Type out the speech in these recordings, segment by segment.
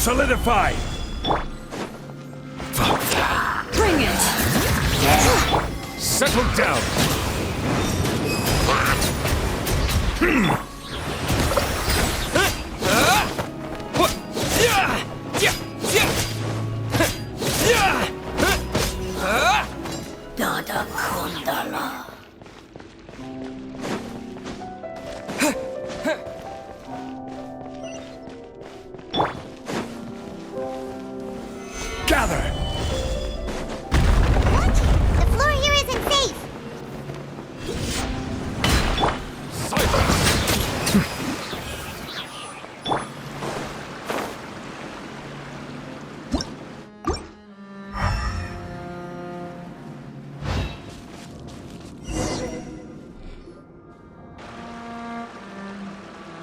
Solidify! Bring it! Settle down! Dada Kundala. Gather! What? The floor here isn't safe.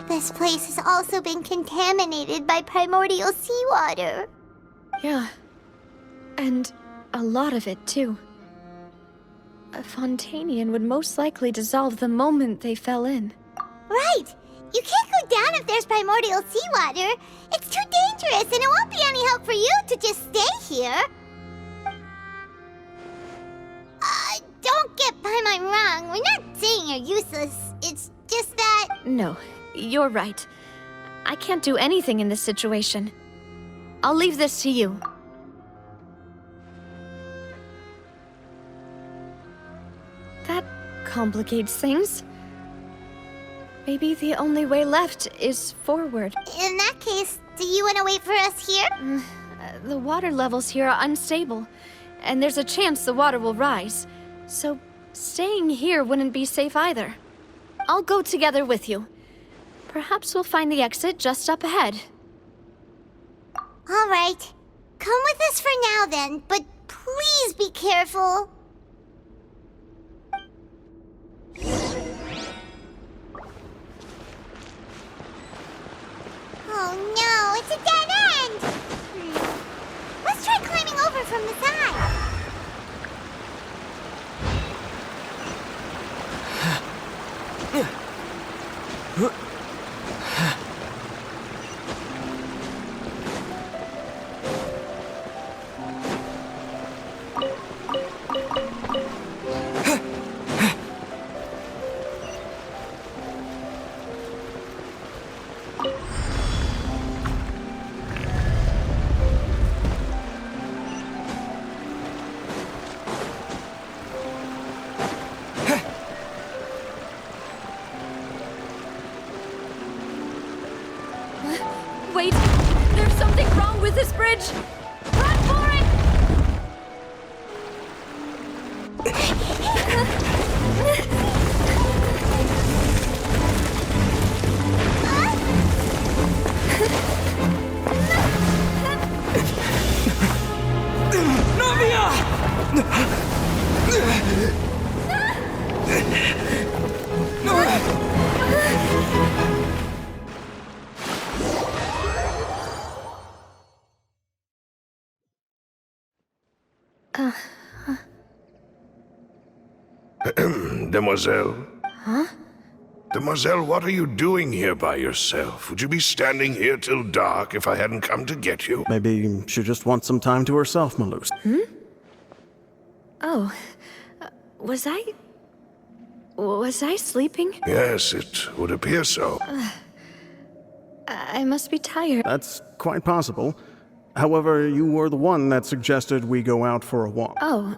This place has also been contaminated by primordial seawater. Yeah. And a lot of it, too. A Fontainian would most likely dissolve the moment they fell in. Right! You can't go down if there's primordial seawater. It's too dangerous, and it won't be any help for you to just stay here. Don't get by my wrong. We're not saying you're useless. It's just that... No, you're right. I can't do anything in this situation. I'll leave this to you. That complicates things. Maybe the only way left is forward. In that case, do you want to wait for us here? The water levels here are unstable, and there's a chance the water will rise. So staying here wouldn't be safe either. I'll go together with you. Perhaps we'll find the exit just up ahead. All right. Come with us for now then, but please be careful. Oh no, it's a dead end! Let's try climbing over from the side. Wait! There's something wrong with this bridge! Run for it! Demoiselle? Huh? Demoiselle, what are you doing here by yourself? Would you be standing here till dark if I hadn't come to get you? Maybe she just wants some time to herself, Malus. Oh, was I sleeping? Yes, it would appear so. I must be tired. That's quite possible. However, you were the one that suggested we go out for a walk. Oh,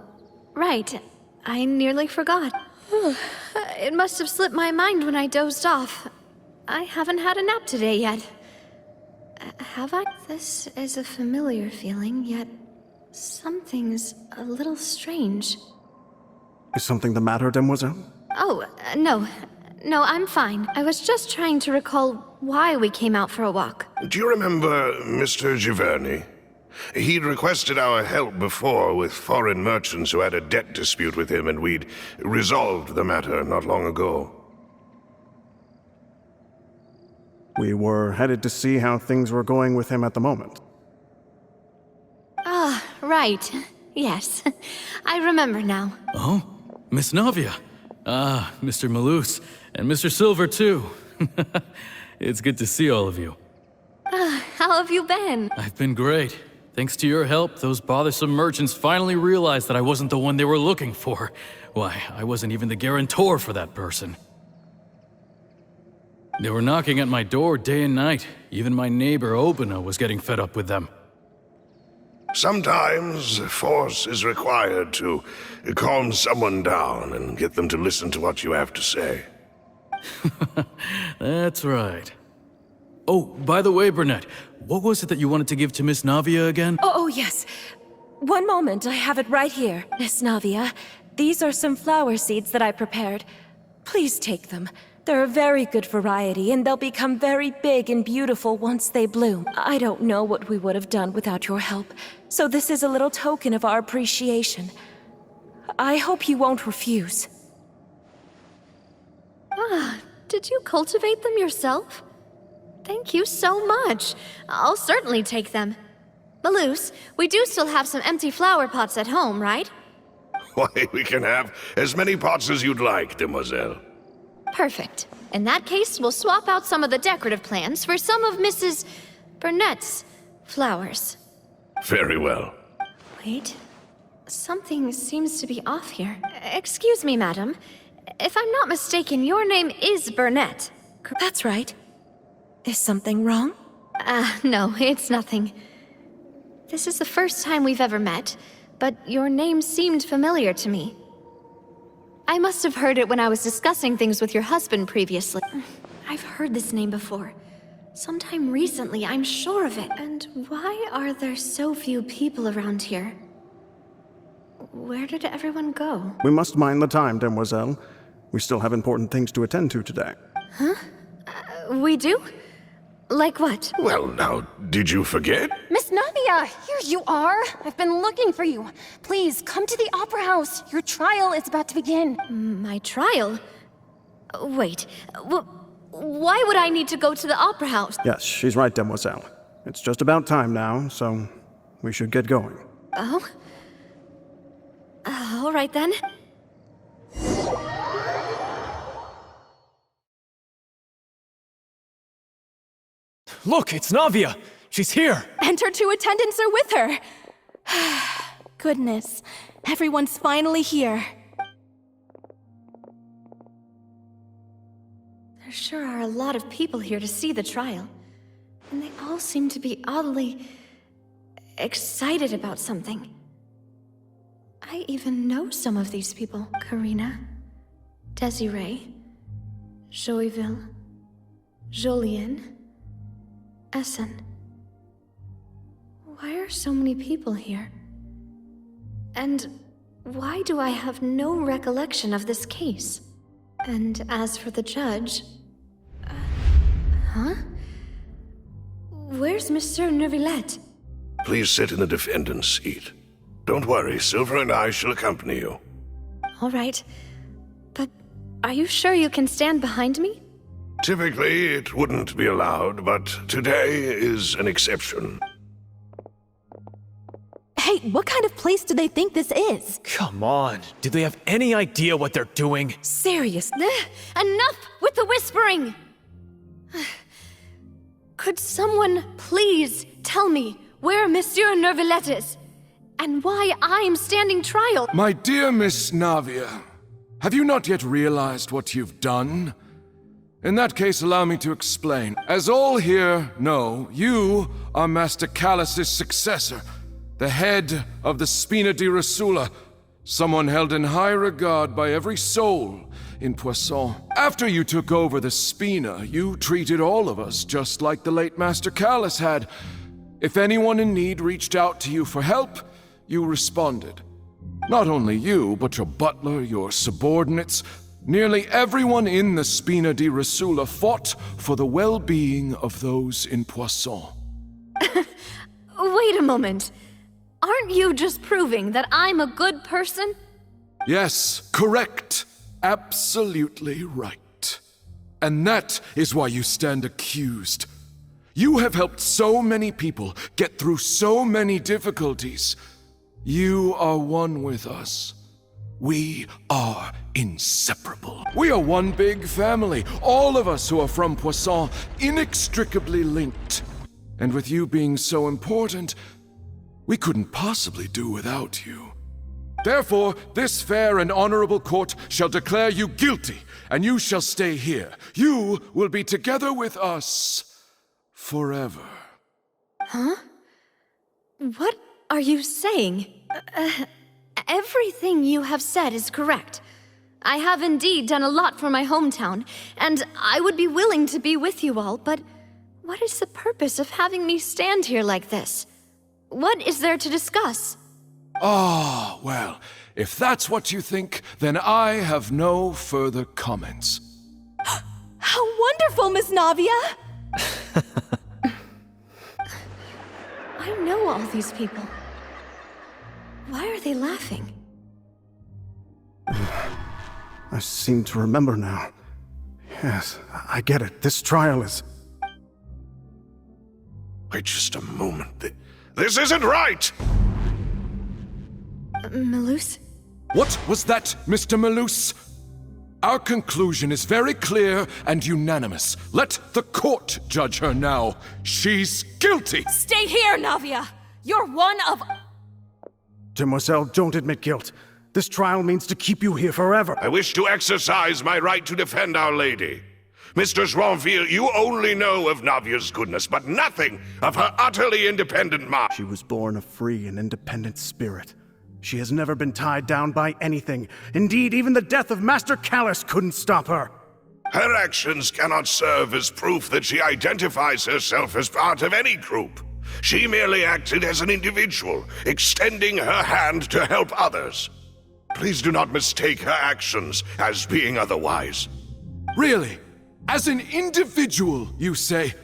right. I nearly forgot. It must have slipped my mind when I dozed off. I haven't had a nap today yet. Have I? This is a familiar feeling, yet something's a little strange. Is something the matter, Demoiselle? Oh, no. No, I'm fine. I was just trying to recall why we came out for a walk. Do you remember Mr. Giverny? He'd requested our help before with foreign merchants who had a debt dispute with him, and we'd resolved the matter not long ago. We were headed to see how things were going with him at the moment. Ah, right. Yes. I remember now. Oh, Miss Navia. Ah, Mr. Malus, and Mr. Silver, too. It's good to see all of you. How have you been? I've been great. Thanks to your help, those bothersome merchants finally realized that I wasn't the one they were looking for. Why, I wasn't even the guarantor for that person. They were knocking at my door day and night. Even my neighbor, Obina, was getting fed up with them. Sometimes force is required to calm someone down and get them to listen to what you have to say. That's right. Oh, by the way, Burnett, what was it that you wanted to give to Miss Navia again? Oh, yes. One moment, I have it right here. Miss Navia, these are some flower seeds that I prepared. Please take them. They're a very good variety, and they'll become very big and beautiful once they bloom. I don't know what we would have done without your help, so this is a little token of our appreciation. I hope you won't refuse. Did you cultivate them yourself? Thank you so much. I'll certainly take them. Maloose, we do still have some empty flower pots at home, right? Why, we can have as many pots as you'd like, demoiselle. Perfect. In that case, we'll swap out some of the decorative plants for some of Mrs. Burnett's flowers. Very well. Wait. Something seems to be off here. Excuse me, madam. If I'm not mistaken, your name is Burnett. That's right. Is something wrong? No, it's nothing. This is the first time we've ever met, but your name seemed familiar to me. I must have heard it when I was discussing things with your husband previously. I've heard this name before. Sometime recently, I'm sure of it. And why are there so few people around here? Where did everyone go? We must mind the time, demoiselle. We still have important things to attend to today. We do? Like what? Well, now, did you forget? Miss Navia, here you are. I've been looking for you. Please, come to the Opera House. Your trial is about to begin. My trial? Wait, why would I need to go to the Opera House? Yes, she's right, demoiselle. It's just about time now, so we should get going. Oh? All right then. Look, it's Navia! She's here! And her two attendants are with her. Goodness, everyone's finally here. There sure are a lot of people here to see the trial. And they all seem to be oddly excited about something. I even know some of these people. Karina, Desiree, Joyville, Jolien, Essen. Why are so many people here? And why do I have no recollection of this case? And as for the judge... huh? Where's Monsieur Neuvillette? Please sit in the defendant's seat. Don't worry, Silver and I shall accompany you. All right. But are you sure you can stand behind me? Typically, it wouldn't be allowed, but today is an exception. Hey, what kind of place do they think this is? Come on, do they have any idea what they're doing? Seriously. Enough with the whispering! Could someone please tell me where Monsieur Neuvillette is? And why I'm standing trial? My dear Miss Navia, have you not yet realized what you've done? In that case, allow me to explain. As all here know, you are Master Callus's successor, the head of the Spina di Rosula, someone held in high regard by every soul in Poisson. After you took over the Spina, you treated all of us just like the late Master Callus had. If anyone in need reached out to you for help, you responded. Not only you, but your butler, your subordinates, nearly everyone in the Spina di Rosula fought for the well-being of those in Poisson. Wait a moment. Aren't you just proving that I'm a good person? Yes, correct. Absolutely right. And that is why you stand accused. You have helped so many people get through so many difficulties. You are one with us. We are inseparable. We are one big family, all of us who are from Poisson, inextricably linked. And with you being so important, we couldn't possibly do without you. Therefore, this fair and honorable court shall declare you guilty, and you shall stay here. You will be together with us forever. Huh? What are you saying? Everything you have said is correct. I have indeed done a lot for my hometown, and I would be willing to be with you all, but what is the purpose of having me stand here like this? What is there to discuss? Ah, well, if that's what you think, then I have no further comments. How wonderful, Miss Navia! I know all these people. Why are they laughing? I seem to remember now. Yes, I get it. This trial is... Wait just a moment. This isn't right! Malus? What was that, Mr. Malus? Our conclusion is very clear and unanimous. Let the court judge her now. She's guilty! Stay here, Navia! You're one of... Demoiselle, don't admit guilt. This trial means to keep you here forever. I wish to exercise my right to defend Our Lady. Mr. Joinville, you only know of Navia's goodness, but nothing of her utterly independent mind. She was born a free and independent spirit. She has never been tied down by anything. Indeed, even the death of Master Callus couldn't stop her. Her actions cannot serve as proof that she identifies herself as part of any group. She merely acted as an individual, extending her hand to help others. Please do not mistake her actions as being otherwise. Really? As an individual, you say?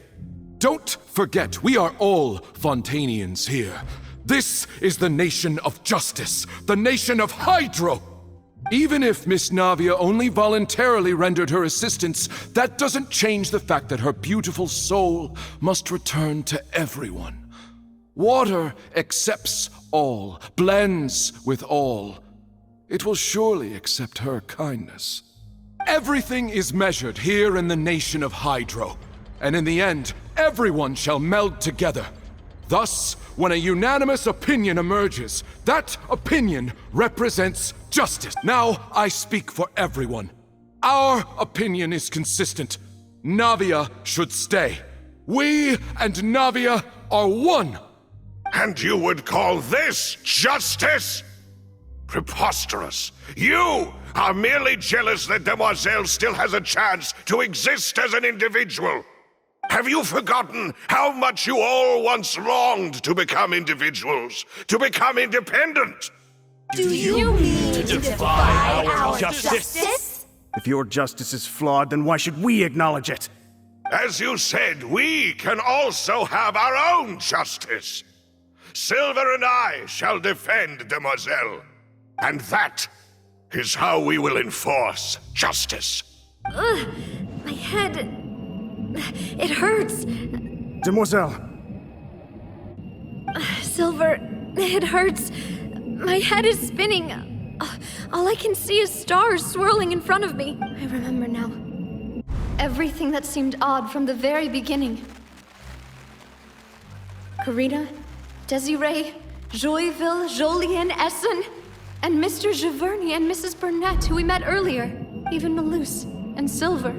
Don't forget, we are all Fontainians here. This is the nation of justice, the nation of Hydro. Even if Miss Navia only voluntarily rendered her assistance, that doesn't change the fact that her beautiful soul must return to everyone. Water accepts all, blends with all. It will surely accept her kindness. Everything is measured here in the nation of Hydro, and in the end, everyone shall meld together. Thus, when a unanimous opinion emerges, that opinion represents justice. Now, I speak for everyone. Our opinion is consistent. Navia should stay. We and Navia are one. And you would call this justice? Preposterous. You are merely jealous that Demoiselle still has a chance to exist as an individual. Have you forgotten how much you all once longed to become individuals, to become independent? Do you mean to defy our justice? If your justice is flawed, then why should we acknowledge it? As you said, we can also have our own justice. Silver and I shall defend Demoiselle. And that is how we will enforce justice. Ugh, my head... It hurts. Demoiselle! Silver, it hurts. My head is spinning. All I can see is stars swirling in front of me. I remember now. Everything that seemed odd from the very beginning. Karina, Desiree, Joyville, Jolien, Essen, and Mr. Giverny and Mrs. Burnett, who we met earlier. Even Malus and Silver.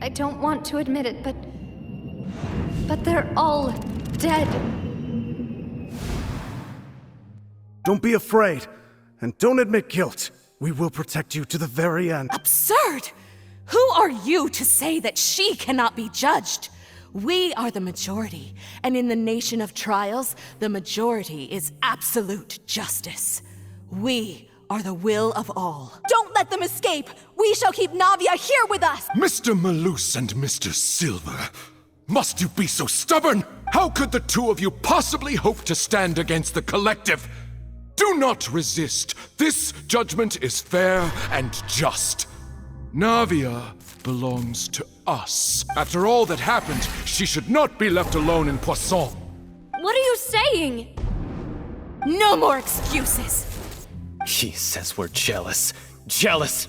I don't want to admit it, but they're all dead. Don't be afraid, and don't admit guilt. We will protect you to the very end. Absurd! Who are you to say that she cannot be judged? We are the majority, and in the nation of trials, the majority is absolute justice. We are the will of all. Don't let them escape! We shall keep Navia here with us! Mr. Malus and Mr. Silver, must you be so stubborn? How could the two of you possibly hope to stand against the collective? Do not resist. This judgment is fair and just. Navia belongs to us. After all that happened, she should not be left alone in Poisson. What are you saying? No more excuses! He says we're jealous. Jealous?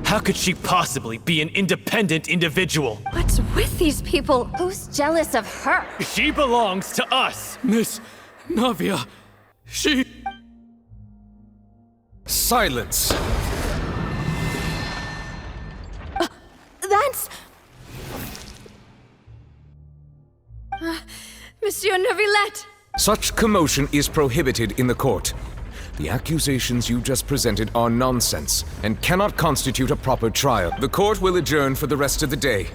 How could she possibly be an independent individual? What's with these people? Who's jealous of her? She belongs to us! Miss Navia, she... Silence! That's... Monsieur Neuvillette! Such commotion is prohibited in the court. The accusations you just presented are nonsense and cannot constitute a proper trial. The court will adjourn for the rest of the day.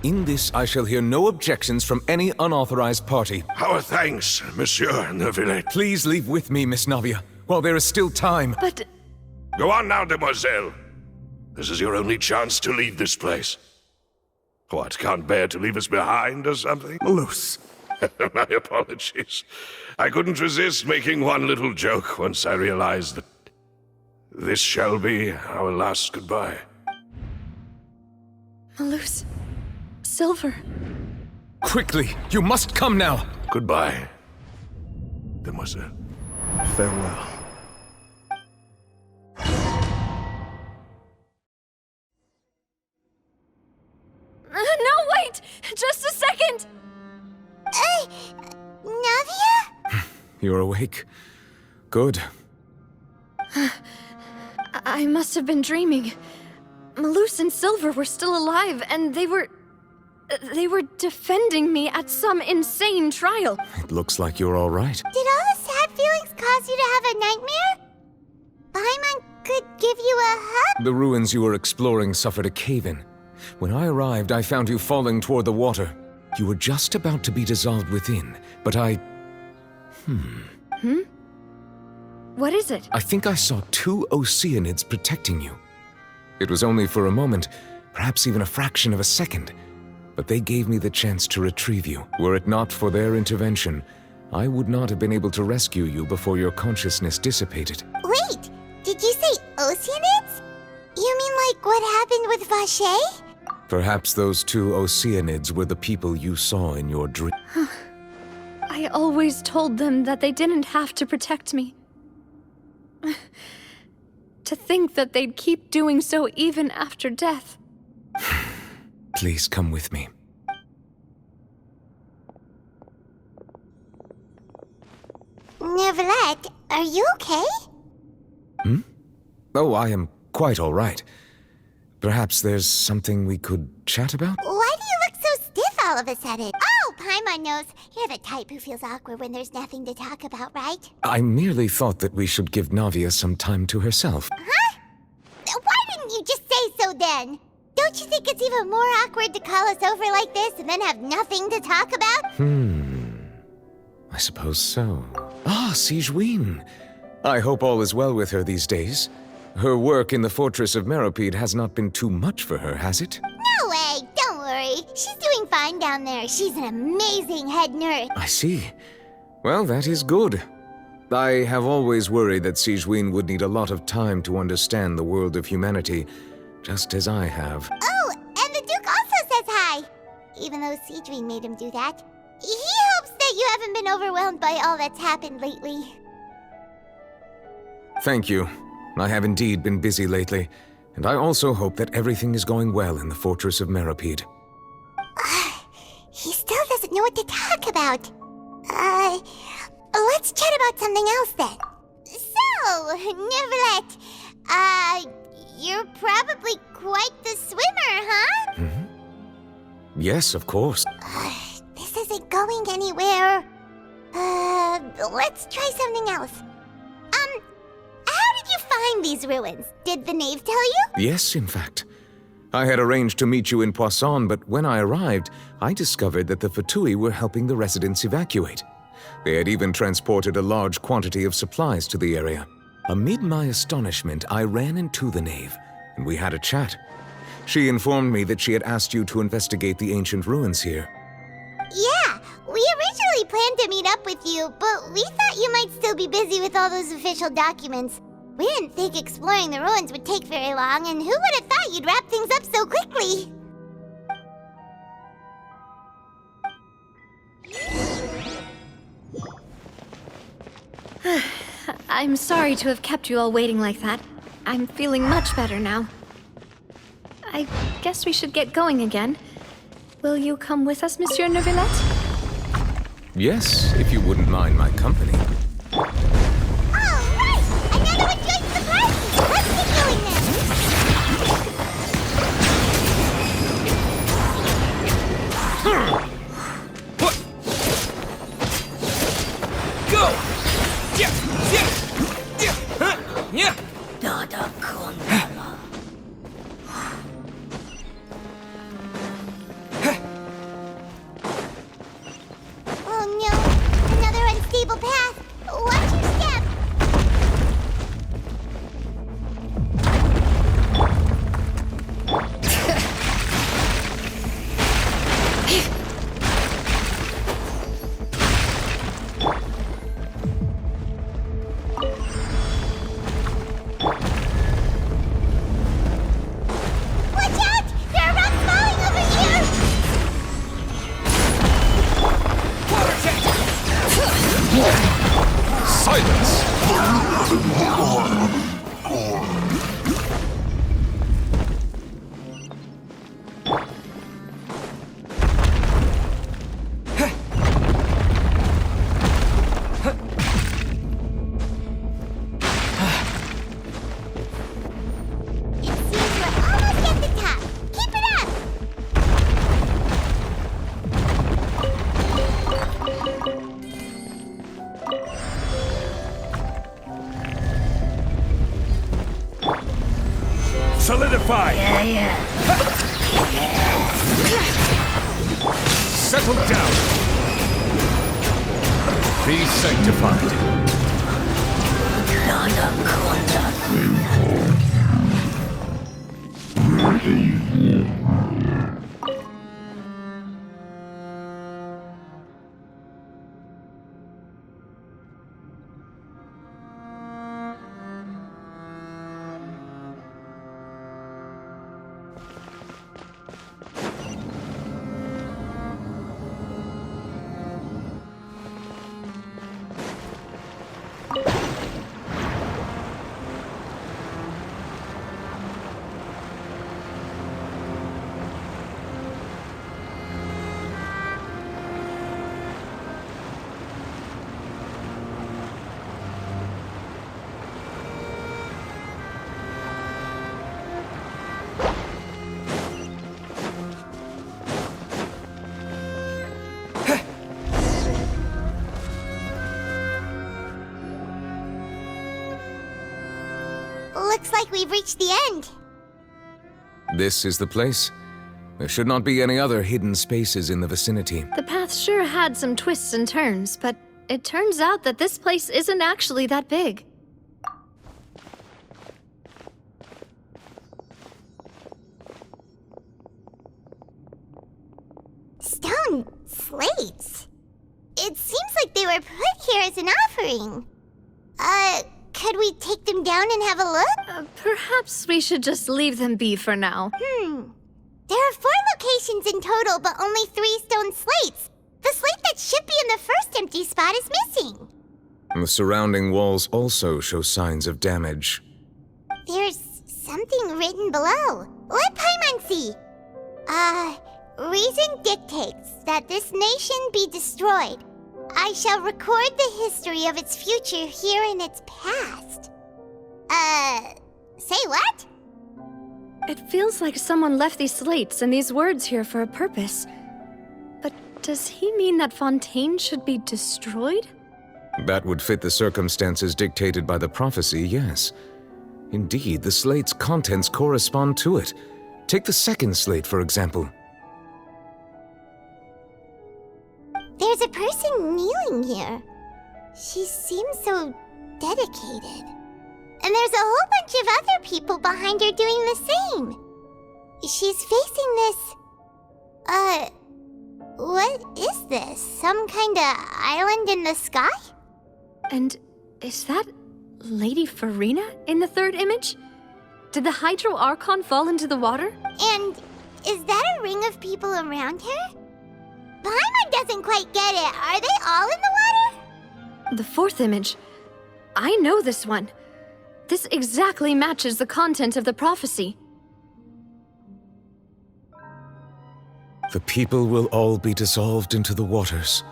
In this, I shall hear no objections from any unauthorized party. Our thanks, Monsieur Neuvillette. Please leave with me, Miss Navia, while there is still time. But... Go on now, demoiselle. This is your only chance to leave this place. What, can't bear to leave us behind or something? Malus. My apologies. I couldn't resist making one little joke once I realized that this shall be our last goodbye. Malus... Silver... Quickly, you must come now! Goodbye, demoiselle. Farewell. No, wait! Just a second! Navia? You're awake. Good. I must have been dreaming. Malus and Silver were still alive, and they were defending me at some insane trial. It looks like you're all right. Did all the sad feelings cause you to have a nightmare? Paimon could give you a hug? The ruins you were exploring suffered a cave-in. When I arrived, I found you falling toward the water. You were just about to be dissolved within, but I... What is it? I think I saw 2 Oceanids protecting you. It was only for a moment, perhaps even a fraction of a second, but they gave me the chance to retrieve you. Were it not for their intervention, I would not have been able to rescue you before your consciousness dissipated. Wait, did you say Oceanids? You mean like what happened with Vache? Perhaps those 2 Oceanids were the people you saw in your dream. I always told them that they didn't have to protect me. To think that they'd keep doing so even after death. Please come with me. Neuvillette, are you okay? Oh, I am quite all right. Perhaps there's something we could chat about? Why do you look so stiff all of a sudden? Oh, Paimon knows. You're the type who feels awkward when there's nothing to talk about, right? I merely thought that we should give Navia some time to herself. Huh? Why didn't you just say so then? Don't you think it's even more awkward to call us over like this and then have nothing to talk about? I suppose so. Ah, Sigewinne. I hope all is well with her these days. Her work in the Fortress of Meropide has not been too much for her, has it? No way, don't worry. She's doing fine down there. She's an amazing head nurse. I see. Well, that is good. I have always worried that Sigewinne would need a lot of time to understand the world of humanity, just as I have. Oh, and the Duke also says hi. Even though Sigewinne made him do that. He hopes that you haven't been overwhelmed by all that's happened lately. Thank you. I have indeed been busy lately, and I also hope that everything is going well in the Fortress of Meropide. He still doesn't know what to talk about. Let's chat about something else then. So, Neuvillette, you're probably quite the swimmer, huh? Yes, of course. This isn't going anywhere. Let's try something else. How did you find these ruins? Did the knave tell you? Yes, in fact. I had arranged to meet you in Poisson, but when I arrived, I discovered that the Fatui were helping the residents evacuate. They had even transported a large quantity of supplies to the area. Amid my astonishment, I ran into the knave, and we had a chat. She informed me that she had asked you to investigate the ancient ruins here. Yeah, we originally planned to meet up with you, but we thought you might still be busy with all those official documents. We didn't think exploring the ruins would take very long, and who would have thought you'd wrap things up so quickly? I'm sorry to have kept you all waiting like that. I'm feeling much better now. I guess we should get going again. Will you come with us, Monsieur Neuvillette? Yes, if you wouldn't mind my company. All right! Another one joins the party! Let's get going then! What? Go! Yeah! Yeah! Yeah! Huh? Yeah! Oh no! Another unstable path! Watch your step! Watch out! There are rocks falling over here! Water jet! Silence! It seems we're almost at the top. Keep it up! Solidify! Settle down! Be sanctified. Looks like we've reached the end. This is the place. There should not be any other hidden spaces in the vicinity. The path sure had some twists and turns, but it turns out that this place isn't actually that big. Stone slates. It seems like they were put here as an offering. Could we take them down and have a look? Perhaps we should just leave them be for now. There are 4 locations in total, but only 3 stone slates. The slate that should be in the first empty spot is missing. The surrounding walls also show signs of damage. There's something written below. Let Paimon see. Reason dictates that this nation be destroyed. I shall record the history of its future here in its past. Say what? It feels like someone left these slates and these words here for a purpose. But does he mean that Fontaine should be destroyed? That would fit the circumstances dictated by the prophecy, yes. Indeed, the slate's contents correspond to it. Take the second slate, for example. There's a person kneeling here. She seems so dedicated. And there's a whole bunch of other people behind her doing the same. She's facing this... what is this? Some kind of island in the sky? And is that Lady Farina in the third image? Did the Hydro Archon fall into the water? And is that a ring of people around her? Paimon doesn't quite get it. Are they all in the water? The fourth image. I know this one. This exactly matches the content of the prophecy. The people will all be dissolved into the waters,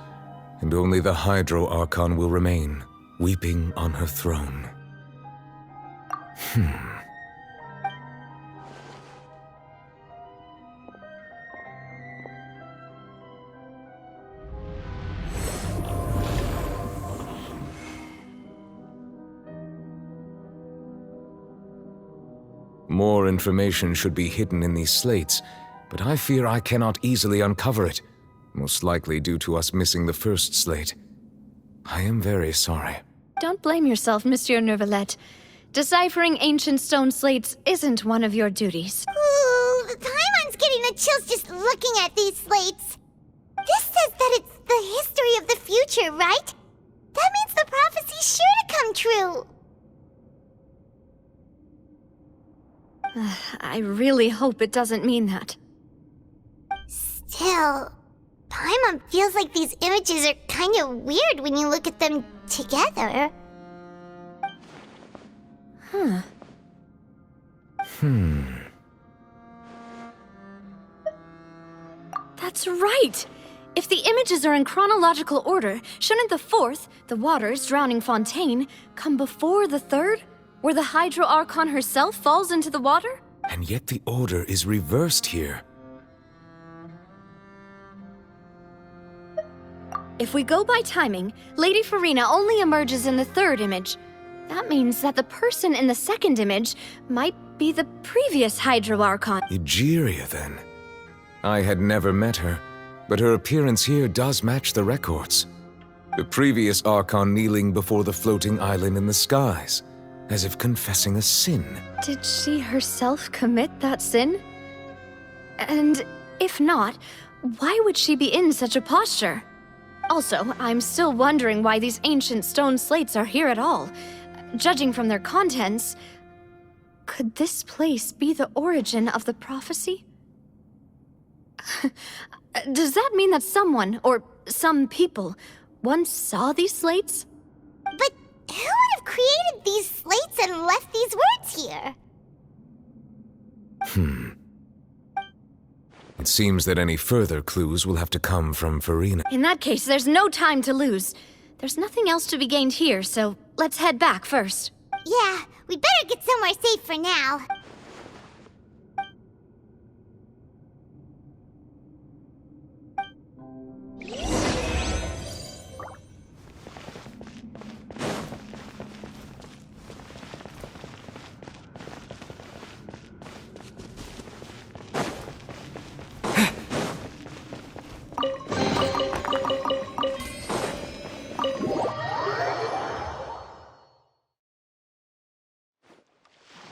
and only the Hydro Archon will remain, weeping on her throne. More information should be hidden in these slates, but I fear I cannot easily uncover it, most likely due to us missing the first slate. I am very sorry. Don't blame yourself, Monsieur Neuvillette. Deciphering ancient stone slates isn't one of your duties. Ooh, Paimon's getting the chills just looking at these slates. This says that it's the history of the future, right? That means the prophecy's sure to come true. I really hope it doesn't mean that. Still, Paimon feels like these images are kind of weird when you look at them together. That's right! If the images are in chronological order, shouldn't the fourth, the waters drowning Fontaine, come before the third, where the Hydro Archon herself falls into the water? And yet the order is reversed here. If we go by timing, Lady Farina only emerges in the third image. That means that the person in the second image might be the previous Hydro Archon. Egeria, then. I had never met her, but her appearance here does match the records. The previous Archon kneeling before the floating island in the skies, as if confessing a sin. Did she herself commit that sin? And if not, why would she be in such a posture? Also, I'm still wondering why these ancient stone slates are here at all. Judging from their contents, could this place be the origin of the prophecy? Does that mean that someone, or some people, once saw these slates? But who would have created these slates and left these words here? It seems that any further clues will have to come from Farina. In that case, there's no time to lose. There's nothing else to be gained here, so let's head back first. Yeah, we better get somewhere safe for now.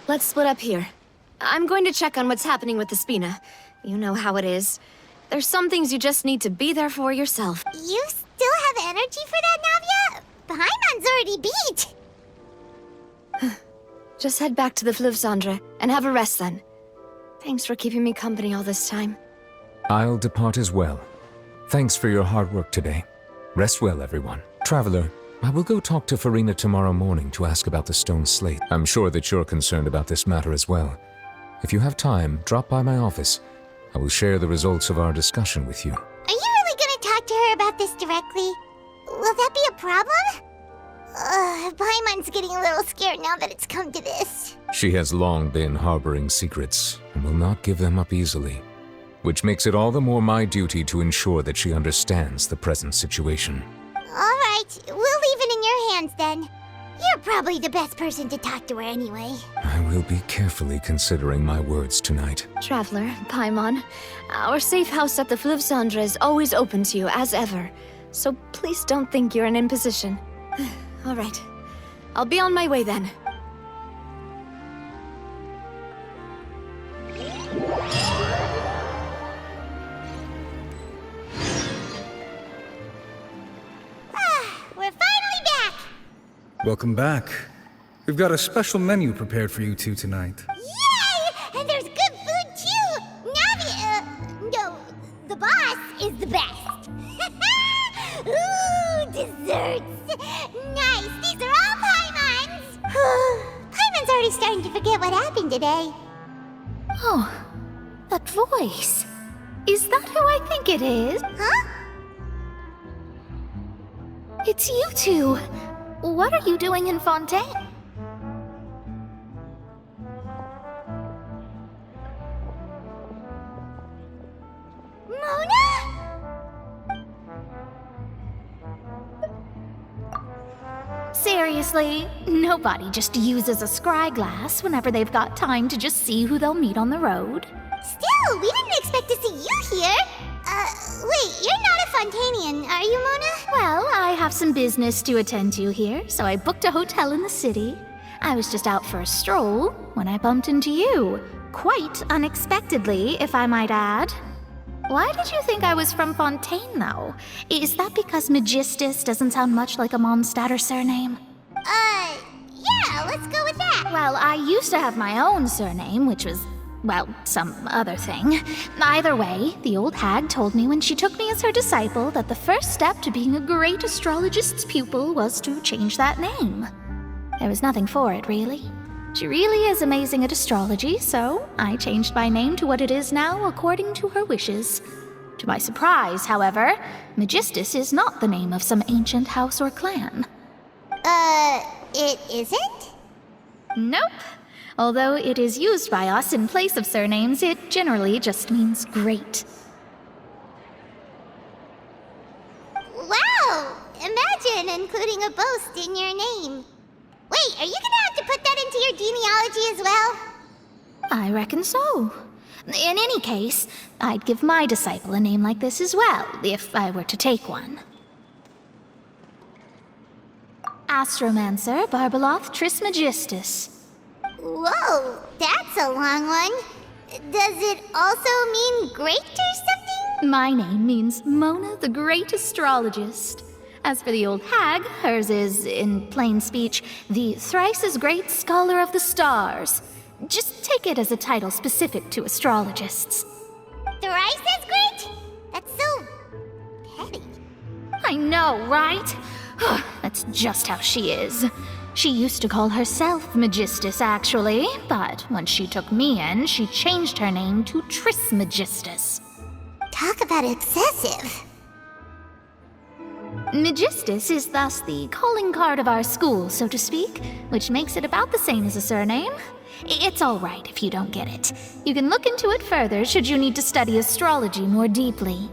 Let's split up here. I'm going to check on what's happening with the Spina. You know how it is. There's some things you just need to be there for yourself. You still have energy for that, Navia? Paimon's already beat. Just head back to the Fleuve Cendre and have a rest then. Thanks for keeping me company all this time. I'll depart as well. Thanks for your hard work today. Rest well, everyone. Traveler, I will go talk to Farina tomorrow morning to ask about the stone slate. I'm sure that you're concerned about this matter as well. If you have time, drop by my office. I will share the results of our discussion with you. Are you really gonna talk to her about this directly? Will that be a problem? Paimon's getting a little scared now that it's come to this. She has long been harboring secrets and will not give them up easily, which makes it all the more my duty to ensure that she understands the present situation. Alright, we'll leave it in your hands then. You're probably the best person to talk to her anyway. I will be carefully considering my words tonight. Traveler, Paimon, our safe house at the Fleuve Cendre is always open to you as ever, so please don't think you're an imposition. All right, I'll be on my way then. We're finally back! Welcome back. We've got a special menu prepared for you two tonight. Yay! And there's good food too! Navi, no, the boss is the best. Ooh, desserts! Nice, these are all Paimon's! Paimon's already starting to forget what happened today. Oh, that voice. Is that who I think it is? Huh? It's you two. What are you doing in Fontaine? Mona? Seriously, nobody just uses a scry glass whenever they've got time to just see who they'll meet on the road. Still, we didn't expect to see you here. Wait, you're not a Fontainian, are you, Mona? Well, I have some business to attend to here, so I booked a hotel in the city. I was just out for a stroll when I bumped into you. Quite unexpectedly, if I might add. Why did you think I was from Fontaine, though? Is that because Magistus doesn't sound much like a Mondstadter surname? Yeah, let's go with that. Well, I used to have my own surname, which was, well, some other thing. Either way, the old hag told me when she took me as her disciple that the first step to being a great astrologist's pupil was to change that name. There was nothing for it, really. She really is amazing at astrology, so I changed my name to what it is now according to her wishes. To my surprise, however, Magistus is not the name of some ancient house or clan. It isn't? Nope. Although it is used by us in place of surnames, it generally just means great. Wow! Imagine including a boast in your name. Wait, are you gonna have to put that into your genealogy as well? I reckon so. In any case, I'd give my disciple a name like this as well, if I were to take one. Astromancer Barbeloth Trismegistus. Whoa, that's a long one. Does it also mean great or something? My name means Mona the Great Astrologist. As for the old hag, hers is, in plain speech, the thrice-as-great Scholar of the Stars. Just take it as a title specific to astrologists. Thrice as great? That's so petty. I know, right? That's just how she is. She used to call herself Magistus, actually, but when she took me in, she changed her name to Trismegistus. Talk about excessive. Magistus is thus the calling card of our school, so to speak, which makes it about the same as a surname. It's all right if you don't get it. You can look into it further should you need to study astrology more deeply.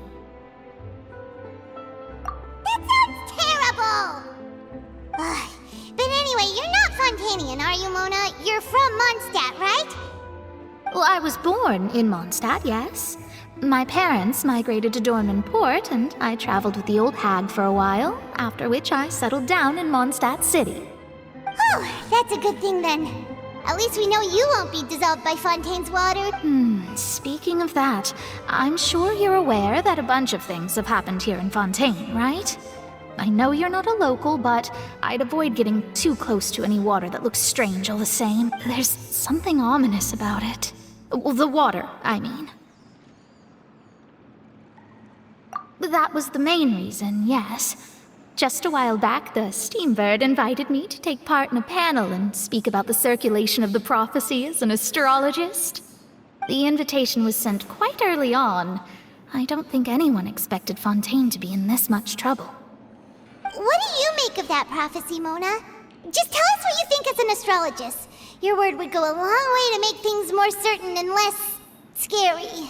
That sounds terrible! But anyway, you're not Fontainian, are you, Mona? You're from Mondstadt, right? Well, I was born in Mondstadt, yes. My parents migrated to Dornman Port, and I traveled with the old hag for a while, after which I settled down in Mondstadt City. Whew, that's a good thing then. At least we know you won't be dissolved by Fontaine's water. Speaking of that, I'm sure you're aware that a bunch of things have happened here in Fontaine, right? I know you're not a local, but I'd avoid getting too close to any water that looks strange all the same. There's something ominous about it. Well, the water, I mean. That was the main reason, yes. Just a while back, the Steambird invited me to take part in a panel and speak about the circulation of the prophecy as an astrologist. The invitation was sent quite early on. I don't think anyone expected Fontaine to be in this much trouble. What do you make of that prophecy, Mona? Just tell us what you think as an astrologist. Your word would go a long way to make things more certain and less scary.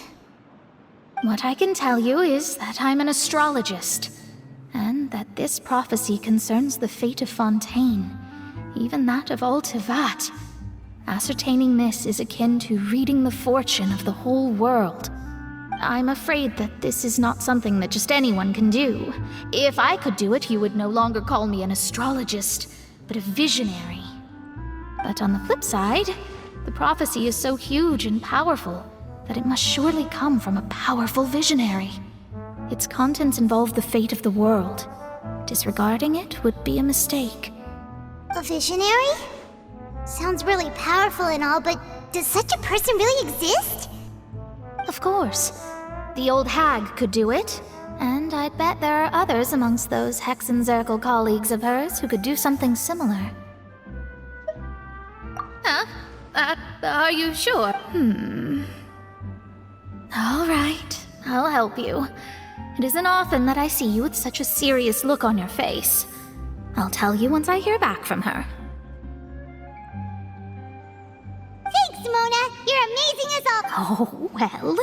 What I can tell you is that I'm an astrologist, and that this prophecy concerns the fate of Fontaine, even that of all Tevat. Ascertaining this is akin to reading the fortune of the whole world. I'm afraid that this is not something that just anyone can do. If I could do it, you would no longer call me an astrologist, but a visionary. But on the flip side, the prophecy is so huge and powerful that it must surely come from a powerful visionary. Its contents involve the fate of the world. Disregarding it would be a mistake. A visionary? Sounds really powerful and all, but does such a person really exist? Of course. The old hag could do it, and I'd bet there are others amongst those Hexenzirkel colleagues of hers who could do something similar. Huh? Are you sure? All right. I'll help you. It isn't often that I see you with such a serious look on your face. I'll tell you once I hear back from her. Thanks, Mona. You're amazing as all. Oh, well,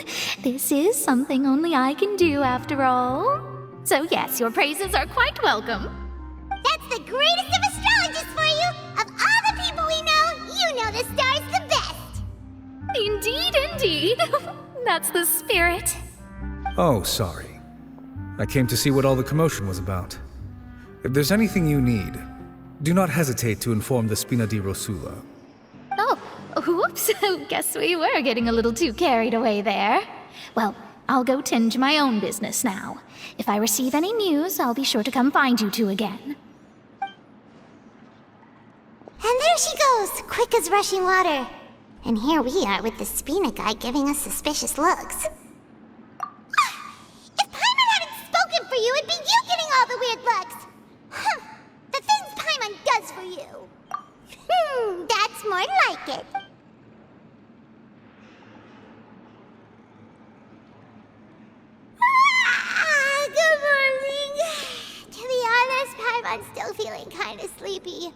this is something only I can do after all. So yes, your praises are quite welcome. That's the greatest of astrologists for you! Of all the people we know, you know the star's the best! Indeed, indeed. That's the spirit. Oh, sorry. I came to see what all the commotion was about. If there's anything you need, do not hesitate to inform the Spina di Rosula. Oh, whoops. Guess we were getting a little too carried away there. Well, I'll go tend to my own business now. If I receive any news, I'll be sure to come find you two again. And there she goes, quick as rushing water. And here we are with the Spina guy giving us suspicious looks. If Paimon hadn't spoken for you, it'd be you getting all the weird looks. The things Paimon does for you. That's more like it. Good morning. To be honest, Paimon's still feeling kind of sleepy.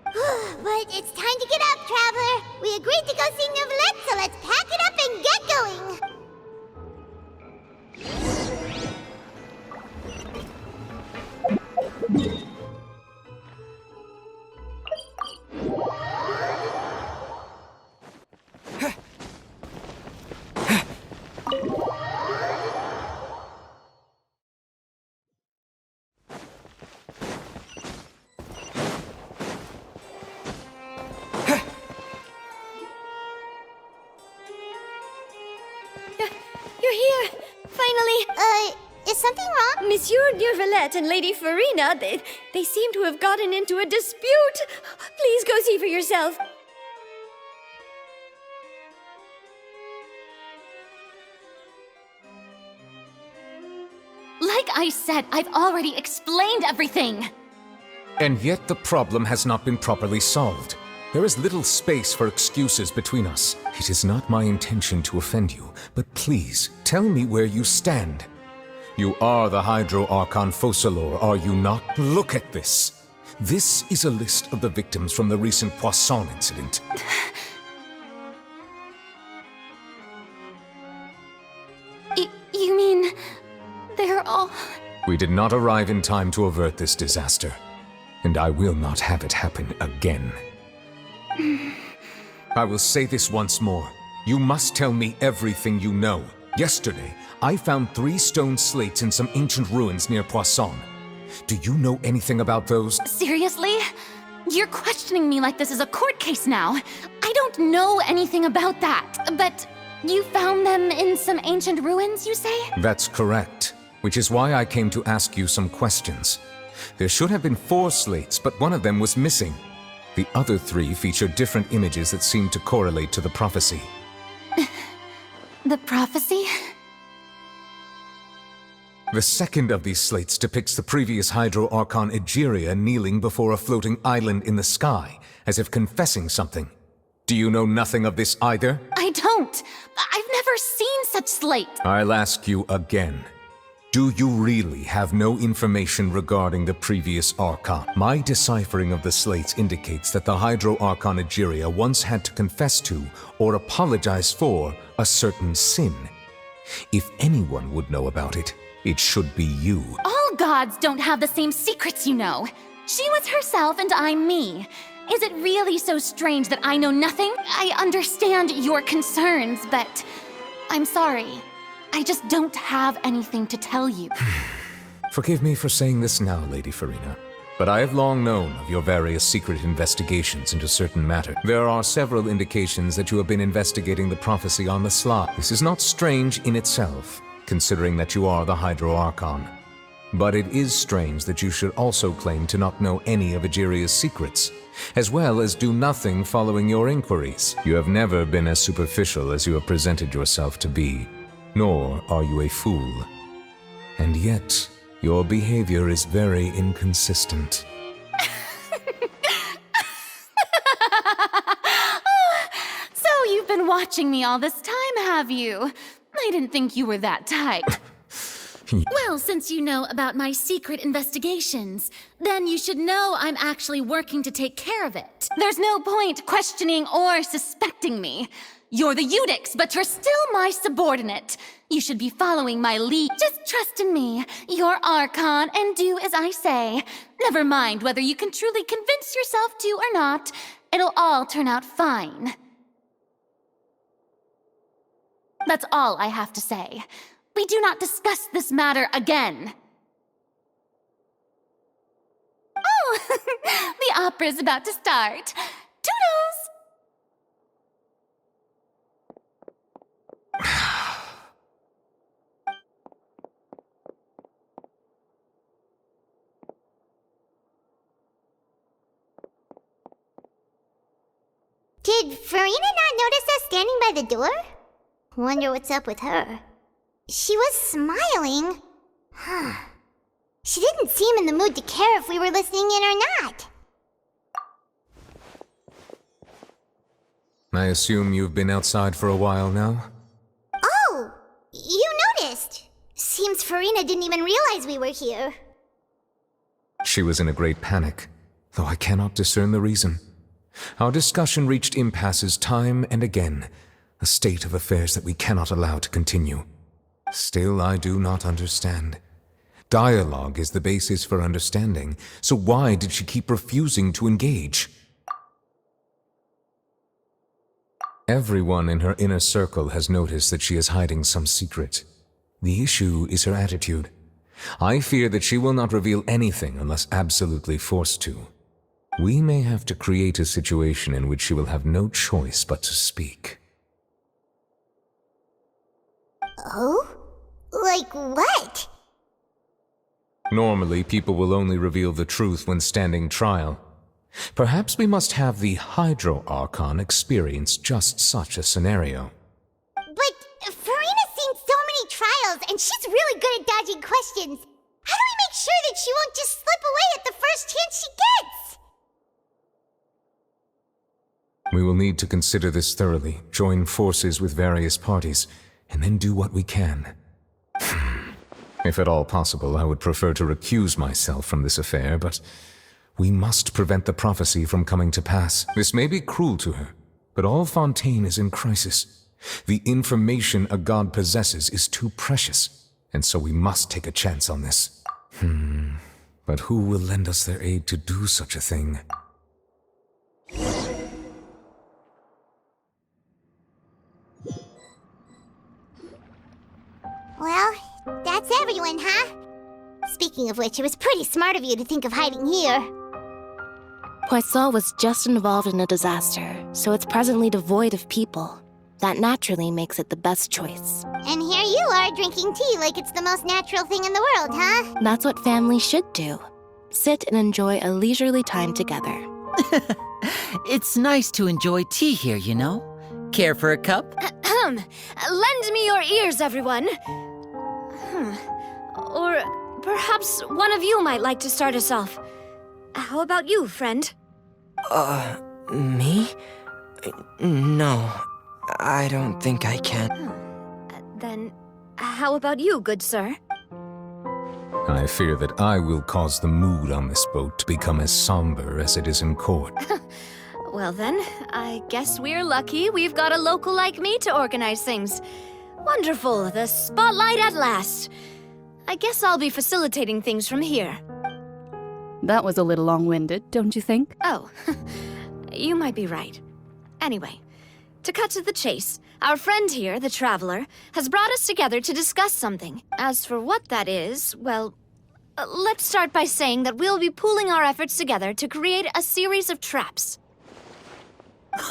But it's time to get up, Traveler. We agreed to go see Neuvillette, so let's pack it up and get going. You're here! Finally! Is something wrong? Monsieur Neuvillette and Lady Farina, they seem to have gotten into a dispute. Please go see for yourself. Like I said, I've already explained everything. And yet the problem has not been properly solved. There is little space for excuses between us. It is not my intention to offend you, but please, tell me where you stand. You are the Hydro Archon Focalor, are you not? Look at this. This is a list of the victims from the recent Poisson incident. You mean... they're all... We did not arrive in time to avert this disaster, and I will not have it happen again. I will say this once more. You must tell me everything you know. Yesterday, I found 3 stone slates in some ancient ruins near Poisson. Do you know anything about those? Seriously? You're questioning me like this is a court case now. I don't know anything about that, but you found them in some ancient ruins, you say? That's correct, which is why I came to ask you some questions. There should have been 4 slates, but one of them was missing. The other 3 feature different images that seem to correlate to the prophecy. The prophecy? The second of these slates depicts the previous Hydro Archon Egeria kneeling before a floating island in the sky, as if confessing something. Do you know nothing of this either? I don't. I've never seen such slates. I'll ask you again. Do you really have no information regarding the previous Archon? My deciphering of the slates indicates that the Hydro Archon Egeria once had to confess to, or apologize for, a certain sin. If anyone would know about it, it should be you. All gods don't have the same secrets, you know. She was herself and I'm me. Is it really so strange that I know nothing? I understand your concerns, but I'm sorry. I just don't have anything to tell you. Forgive me for saying this now, Lady Farina, but I have long known of your various secret investigations into certain matters. There are several indications that you have been investigating the prophecy on the sly. This is not strange in itself, considering that you are the Hydro Archon. But it is strange that you should also claim to not know any of Egeria's secrets, as well as do nothing following your inquiries. You have never been as superficial as you have presented yourself to be, nor are you a fool. And yet, your behavior is very inconsistent. So you've been watching me all this time, have you? I I didn't think you were that type. Well, since you know about my secret investigations, then you should know I'm actually working to take care of it. There's no point questioning or suspecting me. You're the Eudix, but you're still my subordinate. You should be following my lead. Just trust in me, your Archon, and do as I say. Never mind whether you can truly convince yourself to or not. It'll all turn out fine. That's all I have to say. We do not discuss this matter again. Oh, the opera's about to start. Toodles! Did Farina not notice us standing by the door? Wonder what's up with her. She was smiling. Huh. She didn't seem in the mood to care if we were listening in or not. I assume you've been outside for a while now? Oh, you noticed. Seems Farina didn't even realize we were here. She was in a great panic, though I cannot discern the reason. Our discussion reached impasses time and again, a state of affairs that we cannot allow to continue. Still, I do not understand. Dialogue is the basis for understanding, so why did she keep refusing to engage? Everyone in her inner circle has noticed that she is hiding some secret. The issue is her attitude. I fear that she will not reveal anything unless absolutely forced to. We may have to create a situation in which she will have no choice but to speak. Oh? Like what? Normally, people will only reveal the truth when standing trial. Perhaps we must have the Hydro Archon experience just such a scenario. But Farina's seen so many trials, and she's really good at dodging questions. How do we make sure that she won't just slip away at the first chance she gets? We will need to consider this thoroughly, join forces with various parties, and then do what we can. If at all possible, I would prefer to recuse myself from this affair, but we must prevent the prophecy from coming to pass. This may be cruel to her, but all Fontaine is in crisis. The information a god possesses is too precious, and so we must take a chance on this. But who will lend us their aid to do such a thing? Well, that's everyone, huh? Speaking of which, it was pretty smart of you to think of hiding here. Poisson was just involved in a disaster, so it's presently devoid of people. That naturally makes it the best choice. And here you are drinking tea like it's the most natural thing in the world, huh? That's what family should do. Sit and enjoy a leisurely time together. It's nice to enjoy tea here, you know? Care for a cup? Lend me your ears, everyone. Or perhaps one of you might like to start us off. How about you, friend? Me? No, I don't think I can. Then, how about you, good sir? I fear that I will cause the mood on this boat to become as somber as it is in court. Well then, I guess we're lucky we've got a local like me to organize things. Wonderful, the spotlight at last. I guess I'll be facilitating things from here. That was a little long-winded, don't you think? Oh, you might be right. Anyway, to cut to the chase, our friend here, the Traveler, has brought us together to discuss something. As for what that is, well, let's start by saying that we'll be pooling our efforts together to create a series of traps.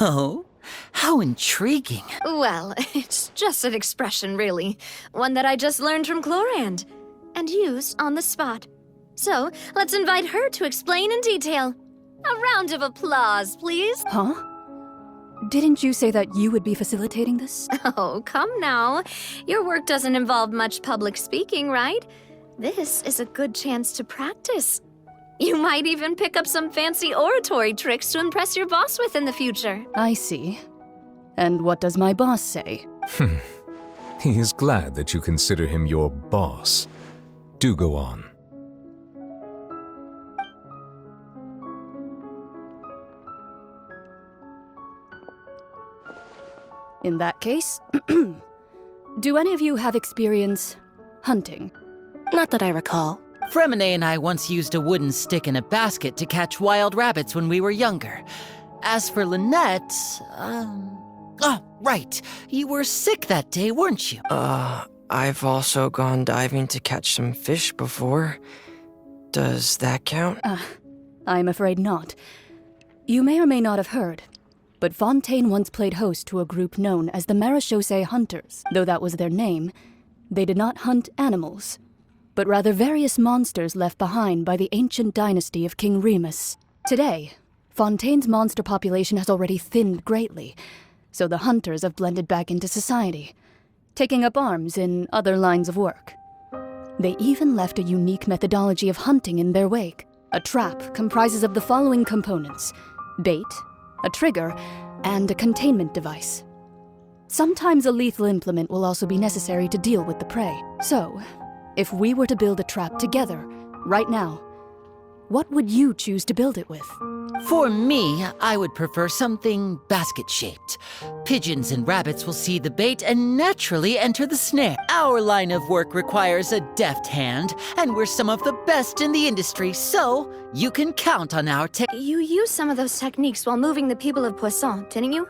Oh, how intriguing. Well, it's just an expression, really. One that I just learned from Chlorand, and used on the spot. So, let's invite her to explain in detail. A round of applause, please. Huh? Didn't you say that you would be facilitating this? Oh, come now. Your work doesn't involve much public speaking, right? This is a good chance to practice. You might even pick up some fancy oratory tricks to impress your boss with in the future. I see. And what does my boss say? He is glad that you consider him your boss. Do go on. In that case, do any of you have experience hunting? Not that I recall. Fremine and I once used a wooden stick in a basket to catch wild rabbits when we were younger. As for Lynette, Oh, right. You were sick that day, weren't you? I've also gone diving to catch some fish before. Does that count? I'm afraid not. You may or may not have heard, but Fontaine once played host to a group known as the Marechaussee Hunters. Though that was their name, they did not hunt animals, but rather various monsters left behind by the ancient dynasty of King Remus. Today, Fontaine's monster population has already thinned greatly, so the hunters have blended back into society, taking up arms in other lines of work. They even left a unique methodology of hunting in their wake. A trap comprises of the following components: bait, a trigger, and a containment device. Sometimes a lethal implement will also be necessary to deal with the prey. So, if we were to build a trap together, right now, what would you choose to build it with? For me, I would prefer something basket-shaped. Pigeons and rabbits will see the bait and naturally enter the snare. Our line of work requires a deft hand, and we're some of the best in the industry, so you can count on our You used some of those techniques while moving the people of Poisson, didn't you?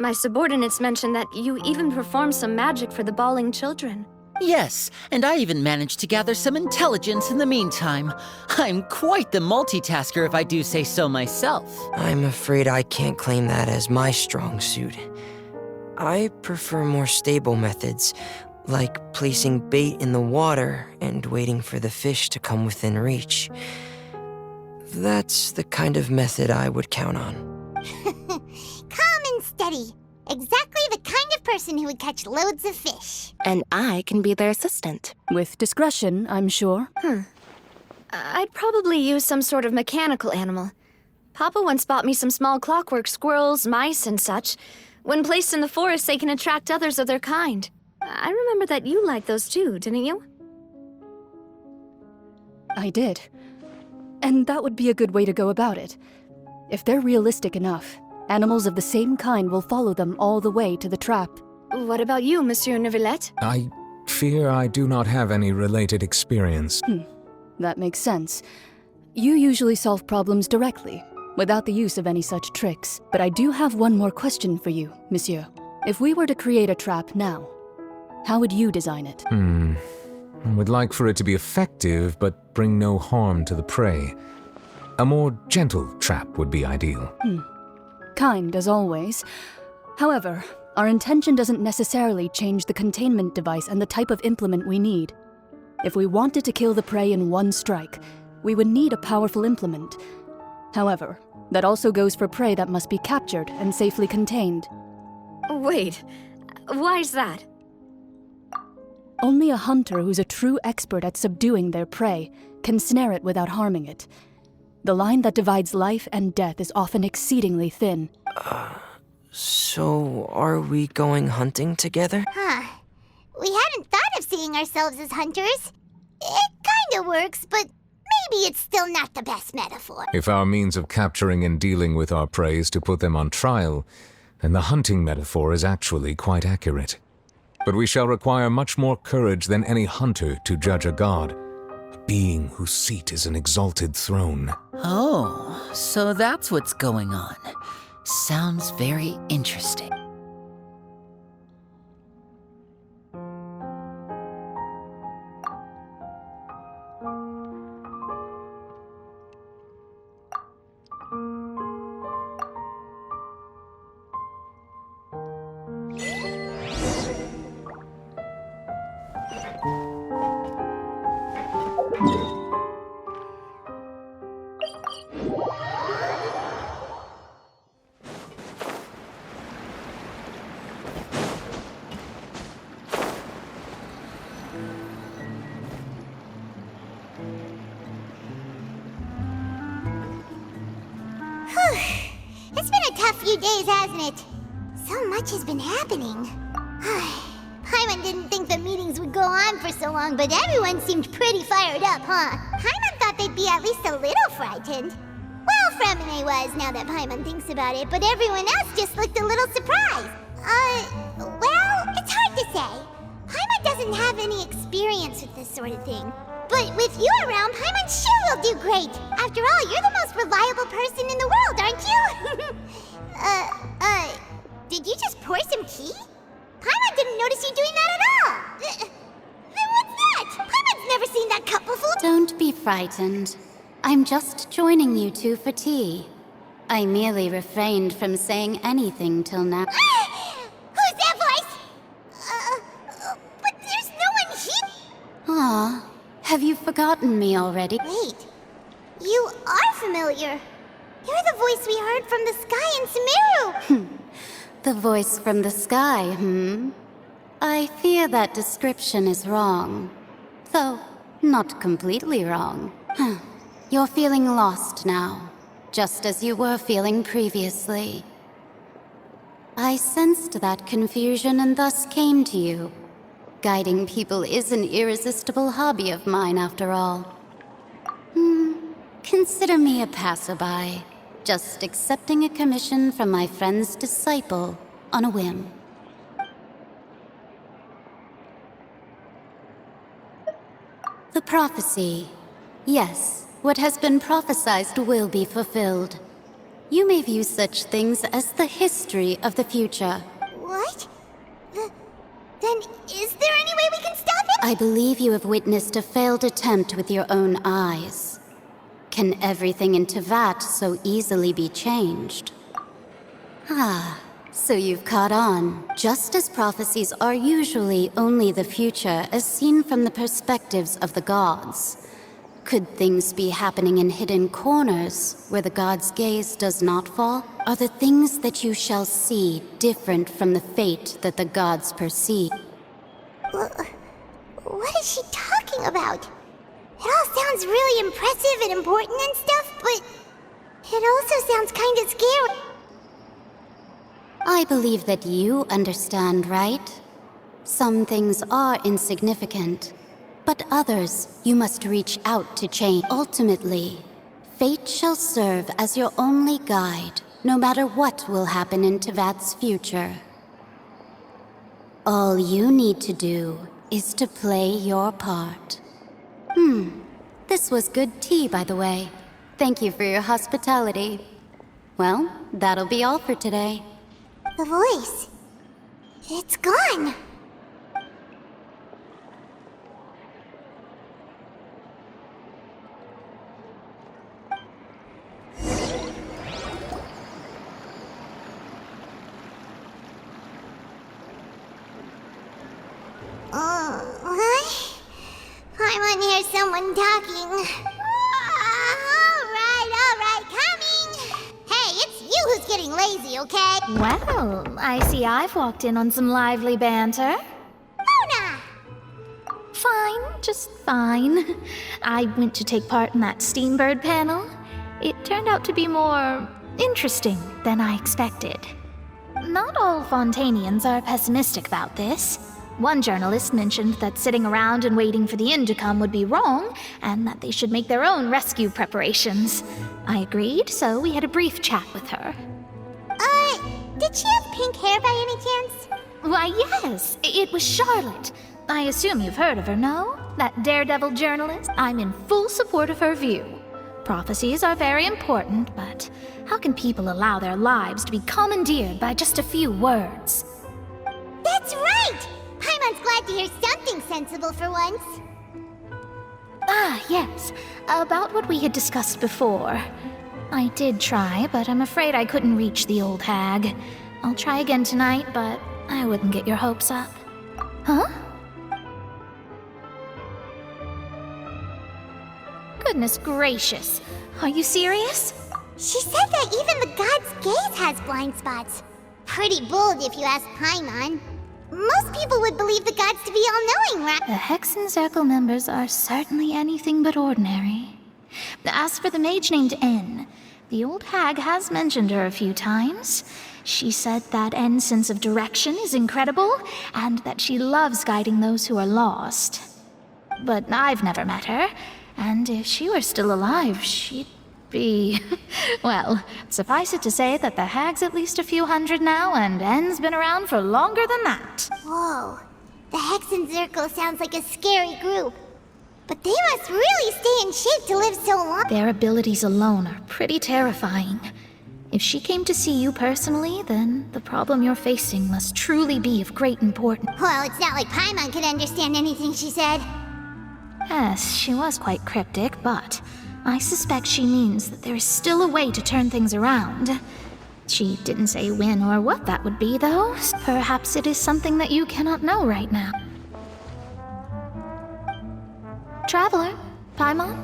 My subordinates mentioned that you even performed some magic for the bawling children. Yes, and I even managed to gather some intelligence in the meantime. I'm quite the multitasker if I do say so myself. I'm afraid I can't claim that as my strong suit. I prefer more stable methods, like placing bait in the water and waiting for the fish to come within reach. That's the kind of method I would count on. Calm and steady. Exactly the kind of person who would catch loads of fish. And I can be their assistant. With discretion, I'm sure. I'd probably use some sort of mechanical animal. Papa once bought me some small clockwork squirrels, mice, and such. When placed in the forest, they can attract others of their kind. I remember that you liked those too, didn't you? I did. And that would be a good way to go about it. If they're realistic enough, animals of the same kind will follow them all the way to the trap. What about you, Monsieur Neuvillette? I fear I do not have any related experience. That makes sense. You usually solve problems directly, without the use of any such tricks. But I do have one more question for you, Monsieur. If we were to create a trap now, how would you design it? I would like for it to be effective, but bring no harm to the prey. A more gentle trap would be ideal. Kind, as always. However, our intention doesn't necessarily change the containment device and the type of implement we need. If we wanted to kill the prey in one strike, we would need a powerful implement. However, that also goes for prey that must be captured and safely contained. Wait, why is that? Only a hunter who's a true expert at subduing their prey can snare it without harming it. The line that divides life and death is often exceedingly thin. So are we going hunting together? We hadn't thought of seeing ourselves as hunters. It kinda works, but maybe it's still not the best metaphor. If our means of capturing and dealing with our prey is to put them on trial, then the hunting metaphor is actually quite accurate. But we shall require much more courage than any hunter to judge a god, a being whose seat is an exalted throne. Oh, so that's what's going on. Sounds very interesting. It's been a tough few days, hasn't it? So much has been happening. Paimon didn't think the meetings would go on for so long, but everyone seemed pretty fired up, huh? Paimon thought they'd be at least a little frightened. Well, Fremine was, now that Paimon thinks about it, but everyone else just looked a little surprised. Well, it's hard to say. Paimon doesn't have any experience with this sort of thing. But with you around, Paimon sure will do great. After all, you're the most reliable person in the world, aren't you? Did you just pour some tea? Paimon didn't notice you doing that at all. Then what's that? Paimon's never seen that cup before. Don't be frightened. I'm just joining you two for tea. I merely refrained from saying anything till now. Who's that voice? But there's no one here. Aw, have you forgotten me already? Wait, you are familiar. You're the voice we heard from the sky in Sumeru. The voice from the sky, I fear that description is wrong. Though, not completely wrong. You're feeling lost now, just as you were feeling previously. I sensed that confusion and thus came to you. Guiding people is an irresistible hobby of mine, after all. Consider me a passerby, just accepting a commission from my friend's disciple on a whim. The prophecy. Yes, what has been prophesied will be fulfilled. You may view such things as the history of the future. What? Then is there any way we can stop it? I believe you have witnessed a failed attempt with your own eyes. Can everything in Teyvat so easily be changed? So you've caught on. Just as prophecies are usually only the future as seen from the perspectives of the gods. Could things be happening in hidden corners where the god's gaze does not fall? Are the things that you shall see different from the fate that the gods perceive? What is she talking about? It all sounds really impressive and important and stuff, but it also sounds kind of scary. I believe that you understand, right? Some things are insignificant, but others you must reach out to change. Ultimately, fate shall serve as your only guide, no matter what will happen in Teyvat's future. All you need to do is to play your part. This was good tea, by the way. Thank you for your hospitality. Well, that'll be all for today. The voice. It's gone. I want to hear someone talking. Alright, coming! Hey, it's you who's getting lazy, okay? Well, I see I've walked in on some lively banter. Mona! Fine, just fine. I went to take part in that Steambird panel. It turned out to be more interesting than I expected. Not all Fontainians are pessimistic about this. One journalist mentioned that sitting around and waiting for the end to come would be wrong, and that they should make their own rescue preparations. I agreed, so we had a brief chat with her. Did she have pink hair by any chance? Why, yes, it was Charlotte. I assume you've heard of her, no? That daredevil journalist? I'm in full support of her view. Prophecies are very important, but how can people allow their lives to be commandeered by just a few words? That's right! Paimon's glad to hear something sensible for once. Yes. About what we had discussed before. I did try, but I'm afraid I couldn't reach the old hag. I'll try again tonight, but I wouldn't get your hopes up. Huh? Goodness gracious. Are you serious? She said that even the god's gaze has blind spots. Pretty bold if you ask Paimon. Most people would believe the gods to be all-knowing, right? The Hexen Circle members are certainly anything but ordinary. As for the mage named N, The old hag has mentioned her a few times. She said that N's sense of direction is incredible, and that she loves guiding those who are lost. But I've never met her, and if she were still alive, she'd be... well, suffice it to say that the hag's at least a few hundred now, and N's been around for longer than that. Whoa. The Hexen Circle sounds like a scary group. But they must really stay in shape to live so long. Their abilities alone are pretty terrifying. If she came to see you personally, then the problem you're facing must truly be of great importance. Well, it's not like Paimon could understand anything she said. Yes, she was quite cryptic, but I suspect she means that there is still a way to turn things around. She didn't say when or what that would be, though. Perhaps it is something that you cannot know right now. Traveler, Paimon,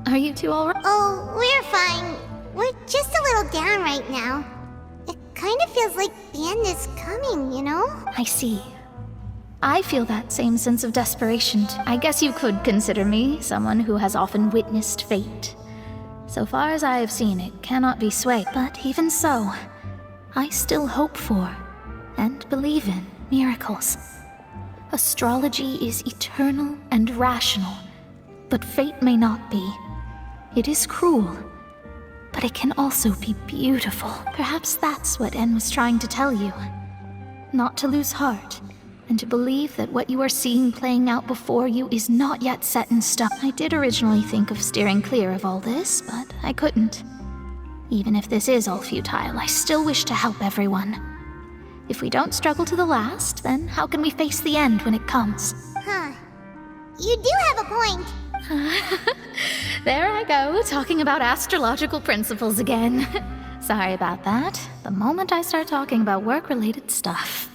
are you two all right? Oh, we're fine. We're just a little down right now. It kind of feels like the end is coming, you know? I see. I feel that same sense of desperation. I guess you could consider me someone who has often witnessed fate. So far as I have seen, it cannot be swayed. But even so, I still hope for and believe in miracles. Astrology is eternal and rational, but fate may not be. It is cruel, but it can also be beautiful. Perhaps that's what En was trying to tell you. Not to lose heart, and to believe that what you are seeing playing out before you is not yet set in stone. I did originally think of steering clear of all this, but I couldn't. Even if this is all futile, I still wish to help everyone. If we don't struggle to the last, then how can we face the end when it comes? Huh. You do have a point. There I go, talking about astrological principles again. Sorry about that. The moment I start talking about work-related stuff.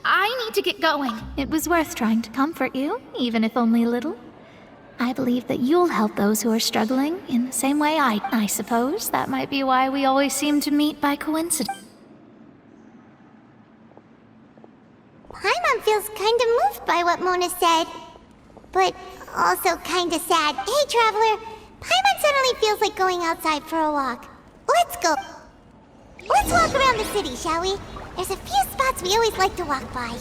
I need to get going. It was worth trying to comfort you, even if only a little. I believe that you'll help those who are struggling in the same way I suppose that might be why we always seem to meet by coincidence. Paimon feels kind of moved by what Mona said. But also kind of sad. Hey, Traveler. Paimon suddenly feels like going outside for a walk. Let's go. Let's walk around the city, shall we? There's a few spots we always like to walk by.